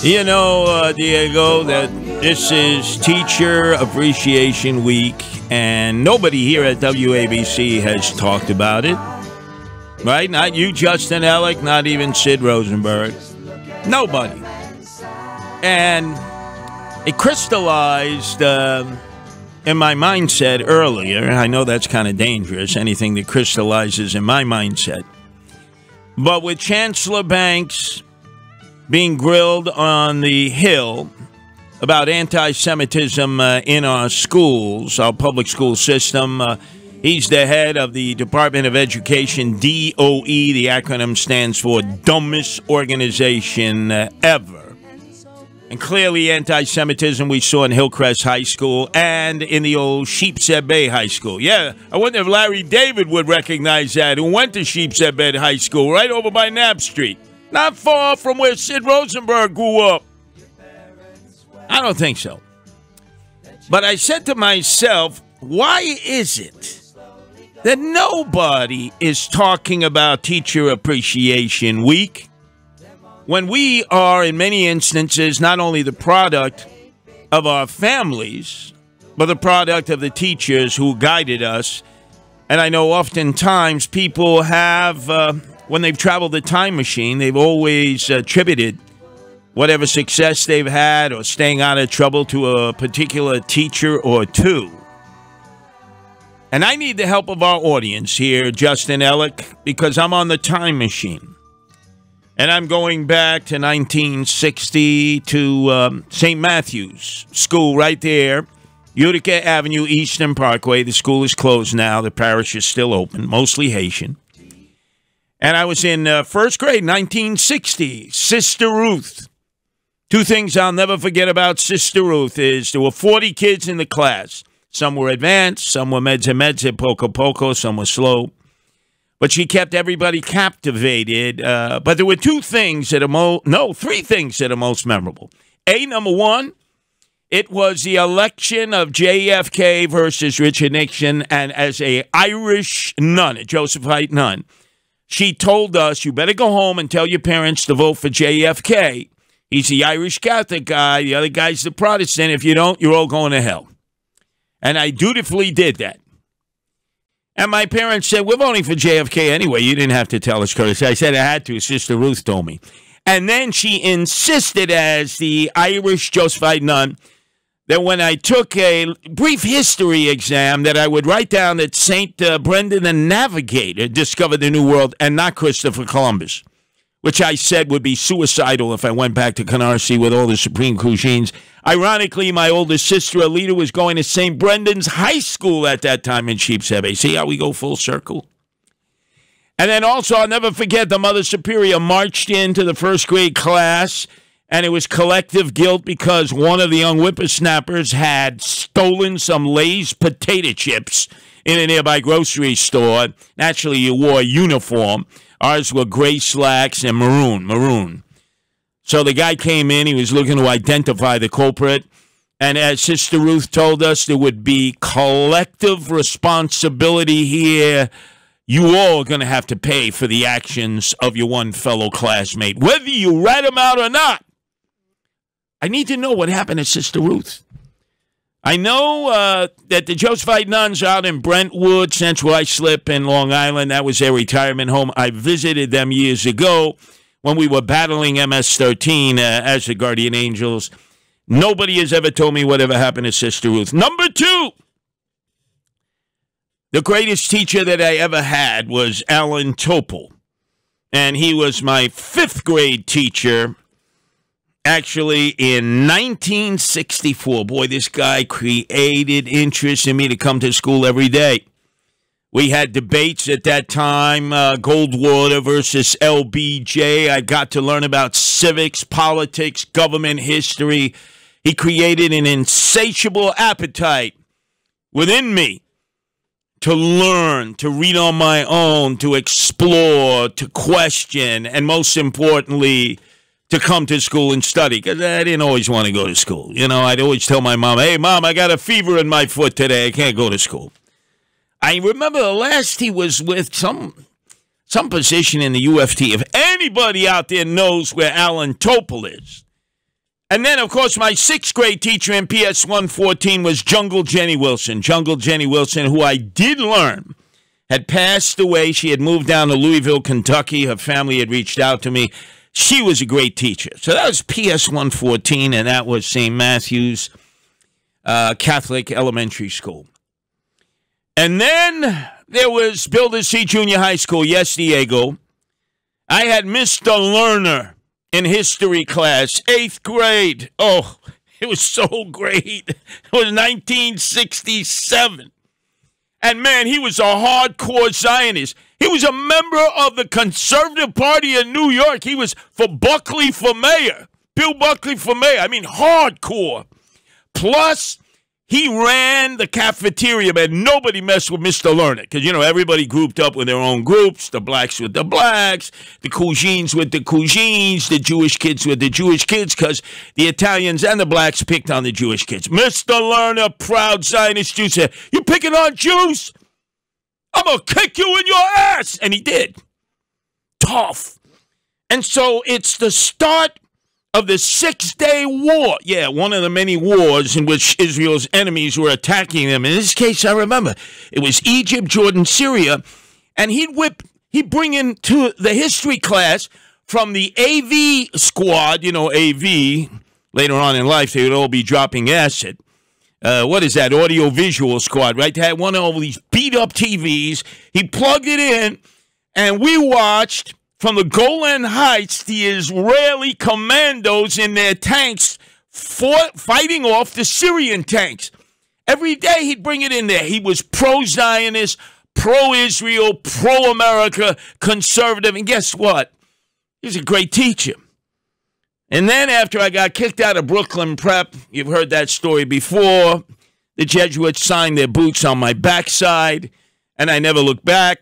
You know, Diego, that this is Teacher Appreciation Week, and nobody here at WABC has talked about it. Right? Not you, Justin Ellick, not even Sid Rosenberg. Nobody. And it crystallized in my mindset earlier. I know that's kind of dangerous, anything that crystallizes in my mindset. But with Chancellor Banks being grilled on the Hill about anti-Semitism in our schools, our public school system. He's the head of the Department of Education, DOE. The acronym stands for Dumbest Organization Ever. And clearly anti-Semitism we saw in Hillcrest High School and in the old Sheepshead Bay High School. Yeah, I wonder if Larry David would recognize that, who went to Sheepshead Bay High School right over by Knapp Street. Not far from where Sid Rosenberg grew up. I don't think so. But I said to myself, why is it that nobody is talking about Teacher Appreciation Week when we are, in many instances, not only the product of our families, but the product of the teachers who guided us? And I know oftentimes people have... when they've traveled the time machine, they've always attributed whatever success they've had or staying out of trouble to a particular teacher or two. And I need the help of our audience here, Justin Ellick, because I'm on the time machine. And I'm going back to 1960 to St. Matthew's School right there, Utica Avenue, Eastern Parkway. The school is closed now. The parish is still open, mostly Haitian. And I was in first grade, 1960. Sister Ruth. Two things I'll never forget about Sister Ruth is there were 40 kids in the class. Some were advanced, some were mezze, poco, some were slow. But she kept everybody captivated. But there were three things that are most memorable. Number one, it was the election of JFK versus Richard Nixon. And as a Irish nun, a Josephite nun, she told us, you better go home and tell your parents to vote for JFK. He's the Irish Catholic guy. The other guy's the Protestant. If you don't, you're all going to hell. And I dutifully did that. And my parents said, we're voting for JFK anyway. You didn't have to tell us, Curtis. I said I had to. Sister Ruth told me. And then she insisted, as the Irish Josephite nun, that when I took a brief history exam, that I would write down that St. Brendan the Navigator discovered the New World and not Christopher Columbus, which I said would be suicidal if I went back to Canarsie with all the Supreme Cuisines. Ironically, my oldest sister, Alita, was going to St. Brendan's High School at that time in Sheepshead Bay. See how we go full circle? And then also, I'll never forget, the Mother Superior marched into the first grade class, and it was collective guilt because one of the young whippersnappers had stolen some Lay's potato chips in a nearby grocery store. Naturally, you wore a uniform. Ours were gray slacks and maroon. So the guy came in. He was looking to identify the culprit. And as Sister Ruth told us, there would be collective responsibility here. You all are going to have to pay for the actions of your one fellow classmate, whether you rat him out or not. I need to know what happened to Sister Ruth. I know that the Josephite nuns out in Brentwood, Central Islip, in Long Island, that was their retirement home. I visited them years ago when we were battling MS-13 as the guardian angels. Nobody has ever told me whatever happened to Sister Ruth. Number two, the greatest teacher that I ever had was Alan Topol. And he was my fifth grade teacher. Actually, in 1964, boy, this guy created interest in me to come to school every day. We had debates at that time, Goldwater versus LBJ. I got to learn about civics, politics, government history. He created an insatiable appetite within me to learn, to read on my own, to explore, to question, and most importantly, to come to school and study, because I didn't always want to go to school. You know, I'd always tell my mom, hey, Mom, I got a fever in my foot today. I can't go to school. I remember the last he was with some position in the UFT. If anybody out there knows where Alan Topol is, And then, of course, my sixth grade teacher in PS 114 was Jungle Jenny Wilson. Jungle Jenny Wilson, who I did learn had passed away. She had moved down to Louisville, Kentucky. Her family had reached out to me. She was a great teacher. So that was PS 114, and that was St. Matthew's Catholic Elementary School. And then there was Builder C Junior High School. Yes, Diego. I had Mr. Lerner in history class, 8th grade. Oh, it was so great. It was 1967. And, man, he was a hardcore Zionist. He was a member of the Conservative Party in New York. He was for Buckley for mayor. Bill Buckley for mayor. I mean, hardcore. Plus, he ran the cafeteria, man. Nobody messed with Mr. Lerner because, you know, everybody grouped up with their own groups, the blacks with the blacks, the Cousins with the Cousins, the Jewish kids with the Jewish kids because the Italians and the blacks picked on the Jewish kids. Mr. Lerner, proud Zionist Jew, said, "You picking on Jews? I'm going to kick you in your ass." And he did. Tough. And so it's the start of the 6-Day War. Yeah, one of the many wars in which Israel's enemies were attacking them. In this case, I remember, it was Egypt, Jordan, Syria, and he'd bring in to the history class from the AV squad, you know, AV, later on in life, they would all be dropping acid. What is that? Audio-visual squad, right? They had one of all these beat-up TVs. He plugged it in, and we watched from the Golan Heights, the Israeli commandos in their tanks fighting off the Syrian tanks. Every day he'd bring it in there. He was pro-Zionist, pro-Israel, pro-America, conservative. And guess what? He was a great teacher. And then after I got kicked out of Brooklyn Prep, you've heard that story before, the Jesuits signed their boots on my backside, and I never looked back.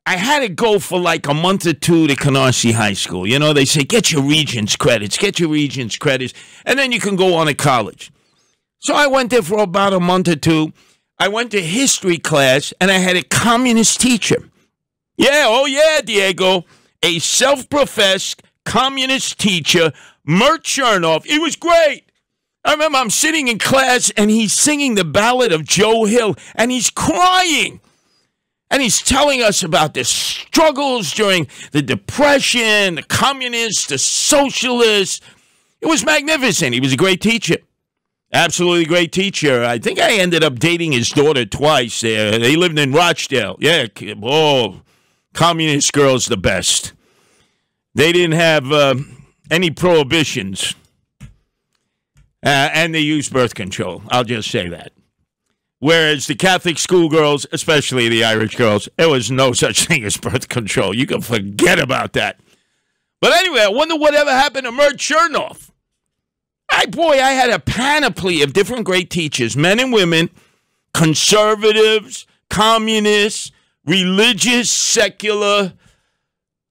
I had to go for like a month or two to Canarsie High School. You know, they say, get your Regents credits, and then you can go on to college. So I went there for about a month or two. I went to history class, and I had a communist teacher. Yeah, oh yeah, Diego, a self-professed communist teacher, Mert Chernoff. He was great. I remember I'm sitting in class, and he's singing the ballad of Joe Hill, and he's crying. And he's telling us about the struggles during the Depression, the communists, the socialists. It was magnificent. He was a great teacher. Absolutely great teacher. I think I ended up dating his daughter twice there. They lived in Rochdale. Yeah, oh, communist girls the best. They didn't have any prohibitions. And they used birth control. I'll just say that. Whereas the Catholic schoolgirls, especially the Irish girls, there was no such thing as birth control. You can forget about that. But anyway, I wonder whatever happened to Mert Chernoff. I had a panoply of different great teachers, men and women, conservatives, communists, religious, secular.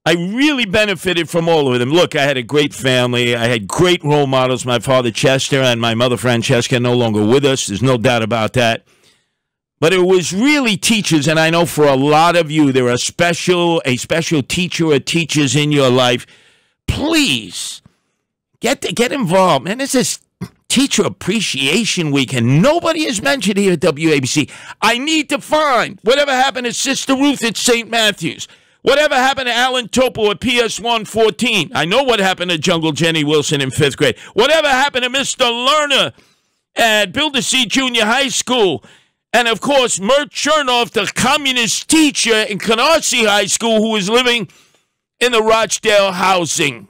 I really benefited from all of them. Look, I had a great family. I had great role models. My father, Chester, and my mother, Francesca, no longer with us. There's no doubt about that. But it was really teachers, and I know for a lot of you, there are a special teacher or teachers in your life. Please, get involved. Man, this is Teacher Appreciation Week, and nobody is mentioned here at WABC. I need to find whatever happened to Sister Ruth at St. Matthew's. Whatever happened to Alan Topo at PS 114? I know what happened to Jungle Jenny Wilson in 5th grade. Whatever happened to Mr. Lerner at Builder C Junior High School? And, of course, Mert Chernoff, the communist teacher in Canarsie High School who was living in the Rochdale housing.